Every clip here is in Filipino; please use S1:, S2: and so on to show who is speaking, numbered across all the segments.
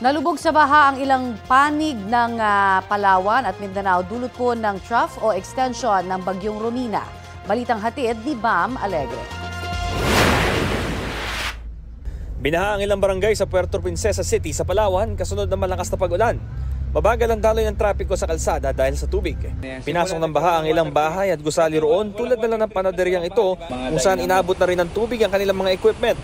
S1: Nalubog sa baha ang ilang panig ng Palawan at Mindanao dulot po ng trough o extension ng Bagyong Romina. Balitang hatid ni Bam Alegre.
S2: Binaha ang ilang barangay sa Puerto Princesa City sa Palawan kasunod ng malakas na pag-ulan. Mabagal ang daloy ng trapiko sa kalsada dahil sa tubig. Pinasok ng baha ang ilang bahay at gusali roon tulad na lang ng panaderyang ito kung saan inabot na rin ng tubig ang kanilang mga equipment.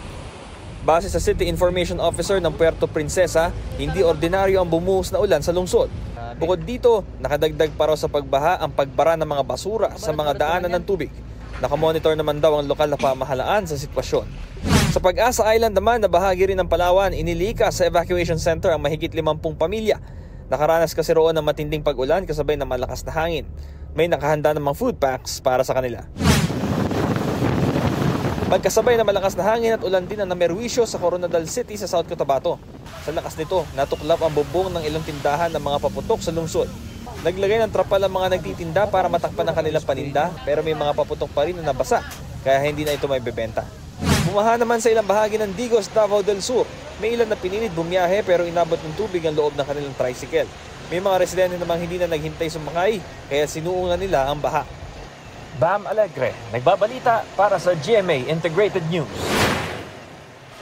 S2: Base sa City Information Officer ng Puerto Princesa, hindi ordinaryo ang bumuhos na ulan sa lungsod. Bukod dito, nakadagdag pa raw sa pagbaha ang pagbara ng mga basura sa mga daanan ng tubig. Nakamonitor naman daw ang lokal na pamahalaan sa sitwasyon. Sa Pag-asa Island naman na bahagi rin ng Palawan, inilikas sa evacuation center ang mahigit 50 pamilya. Nakaranas kasi roon ng matinding pag-ulan kasabay ng malakas na hangin. May nakahanda ng mga food packs para sa kanila. Magkasabay na malakas na hangin at ulan din ang namerwisyo sa Coronadal City sa South Cotabato. Sa lakas nito, natuklap ang bubong ng ilang tindahan ng mga paputok sa lungsod. Naglagay ng trapal ang mga nagtitinda para matakpan ang kanilang paninda, pero may mga paputok pa rin na nabasa, kaya hindi na ito may bebenta. Bumaha naman sa ilang bahagi ng Digos, Davao del Sur. May ilan na pinilit bumiyahe pero inabot ng tubig ang loob ng kanilang tricycle. May mga residente namang hindi na naghintay sumakay, kaya sinuungan nila ang baha. Bam Alegre, nagbabalita para sa GMA Integrated News.